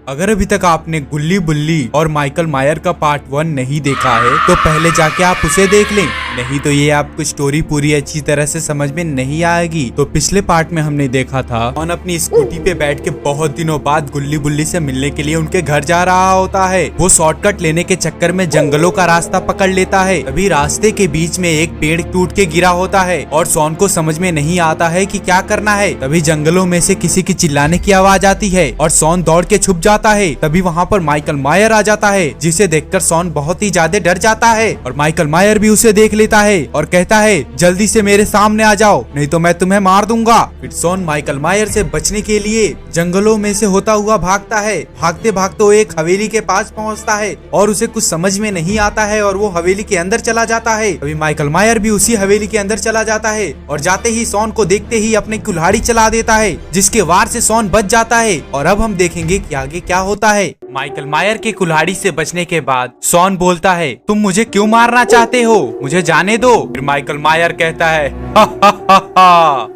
अगर अभी तक आपने गुल्ली बुल्ली और माइकल मायर का पार्ट 1 नहीं देखा है तो पहले जाके आप उसे देख लें, नहीं तो ये आपको स्टोरी पूरी अच्छी तरह से समझ में नहीं आएगी। तो पिछले पार्ट में हमने देखा था कौन अपनी स्कूटी पे बैठ के बहुत दिनों बाद गुल्ली बुल्ली से मिलने के लिए उनके घर जा रहा होता है। वो शॉर्टकट लेने के चक्कर में जंगलों का रास्ता पकड़ लेता है। तभी रास्ते के बीच में एक पेड़ टूट के गिरा होता है और शॉन को समझ में नहीं आता है कि क्या करना है। तभी जंगलों में से किसी की चिल्लाने की आवाज आती है और शॉन दौड़ के छुप जाता है। तभी वहाँ पर माइकल मायर आ जाता है, जिसे देखकर शॉन बहुत ही ज्यादा डर जाता है और माइकल मायर भी उसे देख लेता है और कहता है जल्दी से मेरे सामने आ जाओ, नहीं तो मैं तुम्हें मार दूंगा। फिर शॉन माइकल मायर से बचने के लिए जंगलों में से होता हुआ भागता है। भागते भागते वो एक हवेली के पास पहुंचता है और उसे कुछ समझ में नहीं आता है और वो हवेली के अंदर चला जाता है। अभी माइकल मायर भी उसी हवेली के अंदर चला जाता है और जाते ही शॉन को देखते ही अपनी कुल्हाड़ी चला देता है, जिसके वार से शॉन बच जाता है। और अब हम देखेंगे कि आगे क्या होता है। माइकल मायर के कुल्हाड़ी से बचने के बाद शॉन बोलता है तुम मुझे क्यों मारना चाहते हो, मुझे जाने दो। फिर माइकल मायर कहता है हा हा हा हा,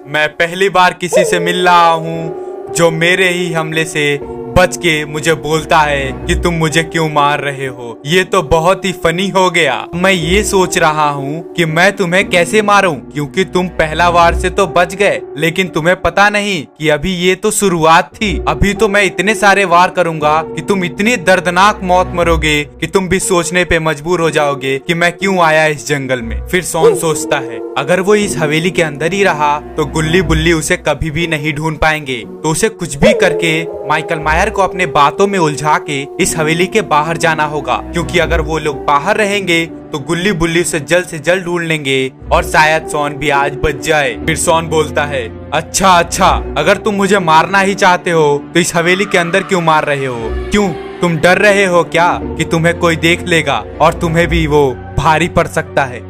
मैं पहली बार किसी से मिल रहा हूँ जो मेरे ही हमले से बच के मुझे बोलता है कि तुम मुझे क्यों मार रहे हो। ये तो बहुत ही फनी हो गया। मैं ये सोच रहा हूँ कि मैं तुम्हें कैसे मारूं, क्योंकि तुम पहला वार से तो बच गए, लेकिन तुम्हें पता नहीं कि अभी ये तो शुरुआत थी। अभी तो मैं इतने सारे वार करूंगा कि तुम इतनी दर्दनाक मौत मरोगे कि तुम भी सोचने पे मजबूर हो जाओगे कि मैं क्यों आया इस जंगल में। फिर शॉन सोचता है अगर वो इस हवेली के अंदर ही रहा तो गुल्ली बुल्ली उसे कभी भी नहीं ढूंढ पाएंगे, तो उसे कुछ भी करके माइकल मायर को अपने बातों में उलझा के इस हवेली के बाहर जाना होगा, क्योंकि अगर वो लोग बाहर रहेंगे तो गुल्ली बुल्ली उसे जल्द से जल्द ढूंढ लेंगे और शायद शॉन भी आज बच जाए। फिर शॉन बोलता है अच्छा, अगर तुम मुझे मारना ही चाहते हो तो इस हवेली के अंदर क्यों मार रहे हो? क्यों तुम डर रहे हो क्या कि तुम्हें कोई देख लेगा और तुम्हें भी वो भारी पड़ सकता है?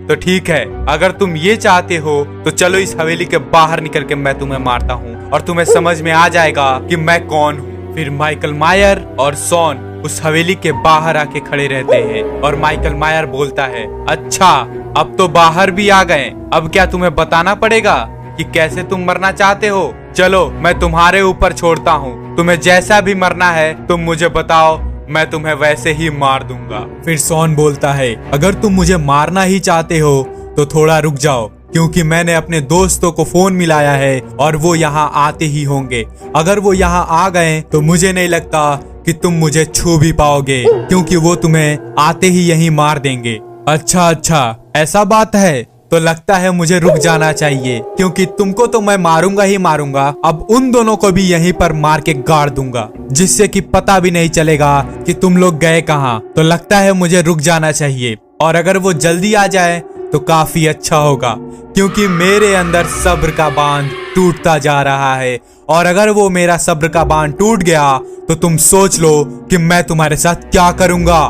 तो ठीक है, अगर तुम ये चाहते हो तो चलो इस हवेली के बाहर निकल के मैं तुम्हें मारता हूँ और तुम्हें समझ में आ जाएगा कि मैं कौन हूँ। फिर माइकल मायर और शॉन उस हवेली के बाहर आके खड़े रहते हैं और माइकल मायर बोलता है अच्छा, अब तो बाहर भी आ गए, अब क्या तुम्हें बताना पड़ेगा कि कैसे तुम मरना चाहते हो? चलो मैं तुम्हारे ऊपर छोड़ता हूँ, तुम्हें जैसा भी मरना है तुम मुझे बताओ, मैं तुम्हें वैसे ही मार दूंगा। फिर शॉन बोलता है अगर तुम मुझे मारना ही चाहते हो तो थोड़ा रुक जाओ, क्योंकि मैंने अपने दोस्तों को फोन मिलाया है और वो यहाँ आते ही होंगे। अगर वो यहाँ आ गए तो मुझे नहीं लगता कि तुम मुझे छू भी पाओगे, क्योंकि वो तुम्हें आते ही यहीं मार देंगे। अच्छा, ऐसा बात है तो लगता है मुझे रुक जाना चाहिए, क्योंकि तुमको तो मैं मारूंगा ही मारूंगा, अब उन दोनों को भी यहीं पर मार के गाड़ दूंगा, जिससे कि पता भी नहीं चलेगा कि तुम लोग गए कहाँ। तो लगता है मुझे रुक जाना चाहिए, और अगर वो जल्दी आ जाए तो काफी अच्छा होगा, क्योंकि मेरे अंदर सब्र का बांध टूटता जा रहा है, और अगर वो मेरा सब्र का बांध टूट गया तो तुम सोच लो कि मैं तुम्हारे साथ क्या करूंगा।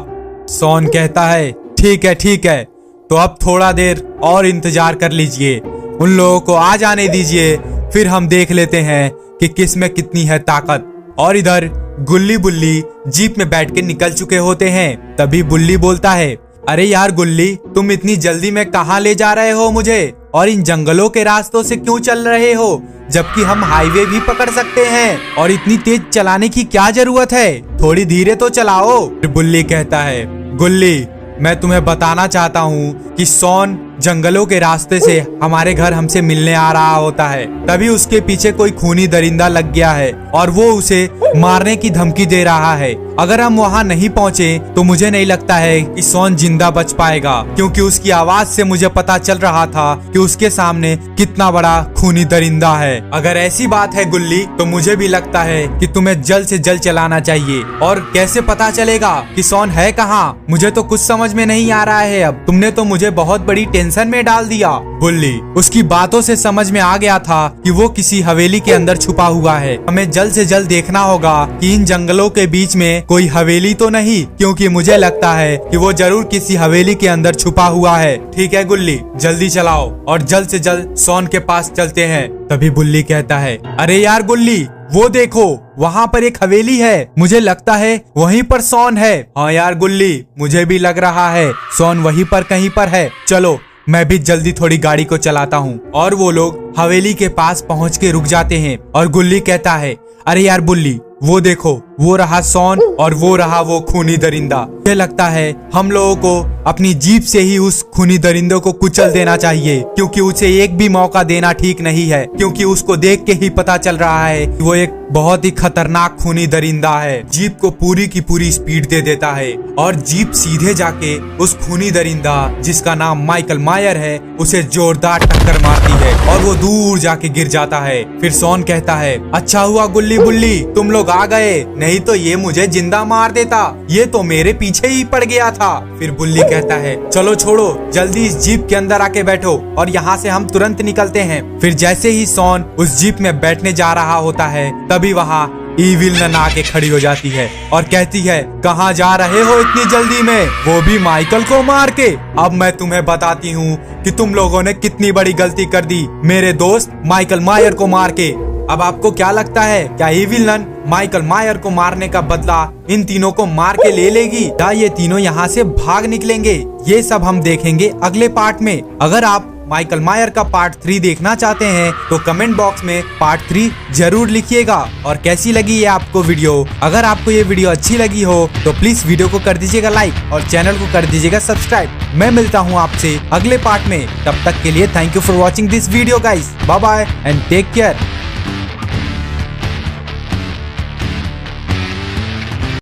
शॉन कहता है ठीक है, तो अब थोड़ा देर और इंतजार कर लीजिए, उन लोगों को आ जाने दीजिए, फिर हम देख लेते हैं कि किस में कितनी है ताकत। और इधर गुल्ली बुल्ली जीप में बैठ के निकल चुके होते हैं। तभी बुल्ली बोलता है अरे यार गुल्ली, तुम इतनी जल्दी में कहाँ ले जा रहे हो मुझे, और इन जंगलों के रास्तों से क्यों चल रहे हो, जबकि हम हाईवे भी पकड़ सकते हैं, और इतनी तेज चलाने की क्या जरूरत है, थोड़ी धीरे तो चलाओ। फिर बुल्ली कहता है गुल्ली, मैं तुम्हें बताना चाहता हूँ कि शॉन जंगलों के रास्ते से हमारे घर हमसे मिलने आ रहा होता है। तभी उसके पीछे कोई खूनी दरिंदा लग गया है और वो उसे मारने की धमकी दे रहा है। अगर हम वहाँ नहीं पहुँचे तो मुझे नहीं लगता है कि शॉन जिंदा बच पाएगा, क्योंकि उसकी आवाज से मुझे पता चल रहा था कि उसके सामने कितना बड़ा खूनी दरिंदा है। अगर ऐसी बात है गुल्ली, तो मुझे भी लगता है कि तुम्हें जल्द से जल्द चलाना चाहिए। और कैसे पता चलेगा कि शॉन है कहाँ, मुझे तो कुछ समझ में नहीं आ रहा है। अब तुमने तो मुझे बहुत बड़ी टेंशन में डाल दिया। बुल्ली उसकी बातों से समझ में आ गया था कि वो किसी हवेली के अंदर छुपा हुआ है। हमें जल्द से जल्द देखना होगा कि इन जंगलों के बीच में कोई हवेली तो नहीं, क्योंकि मुझे लगता है कि वो जरूर किसी हवेली के अंदर छुपा हुआ है। ठीक है गुल्ली, जल्दी चलाओ और जल्द से जल्द शॉन के पास चलते हैं। तभी बुल्ली कहता है अरे यार गुल्ली, वो देखो वहाँ पर एक हवेली है, मुझे लगता है वहीं पर शॉन है। हाँ यार गुल्ली, मुझे भी लग रहा है शॉन वहीं पर कहीं पर है। चलो मैं भी जल्दी थोड़ी गाड़ी को चलाता हूँ। और वो लोग हवेली के पास पहुँच के रुक जाते हैं और गुल्ली कहता है अरे यार बुल्ली, वो देखो, वो रहा सॉन और वो रहा वो खूनी दरिंदा। मुझे लगता है हम लोगों को अपनी जीप से ही उस खूनी दरिंदे को कुचल देना चाहिए, क्योंकि उसे एक भी मौका देना ठीक नहीं है, क्योंकि उसको देख के ही पता चल रहा है कि वो एक बहुत ही खतरनाक खूनी दरिंदा है। जीप को पूरी की पूरी स्पीड दे देता है और जीप सीधे जाके उस खूनी दरिंदा, जिसका नाम माइकल मायर है, उसे जोरदार टक्कर मारती है और वो दूर जाके गिर जाता है। फिर सॉन कहता है, अच्छा हुआ गुल्ली बुल्ली तुम लोग आ गए, नहीं तो ये मुझे जिंदा मार देता, ये तो मेरे पीछे ही पड़ गया था। फिर बुल्ली कहता है, चलो छोड़ो, जल्दी इस जीप के अंदर आके बैठो और यहाँ से हम तुरंत निकलते हैं। फिर जैसे ही सॉन उस जीप में बैठने जा रहा होता है, तभी वहाँ ईविल नन आके खड़ी हो जाती है और कहती है, कहाँ जा रहे हो इतनी जल्दी में, वो भी माइकल को मार के। अब मैं तुम्हें बताती हूँ कि तुम लोगों ने कितनी बड़ी गलती कर दी मेरे दोस्त माइकल मायर को मार के। अब आपको क्या लगता है, क्या ईविल नन माइकल मायर को मारने का बदला इन तीनों को मार के ले लेगी, या ये तीनों यहाँ से भाग निकलेंगे? ये सब हम देखेंगे अगले पार्ट में। अगर आप माइकल मायर का पार्ट 3 देखना चाहते हैं तो कमेंट बॉक्स में पार्ट 3 जरूर लिखिएगा। और कैसी लगी ये आपको वीडियो? अगर आपको ये वीडियो अच्छी लगी हो तो प्लीज वीडियो को कर दीजिएगा लाइक और चैनल को कर दीजिएगा सब्सक्राइब। मैं मिलता हूँ आपसे अगले पार्ट में, तब तक के लिए thank you for watching this video guys. Bye bye and take care.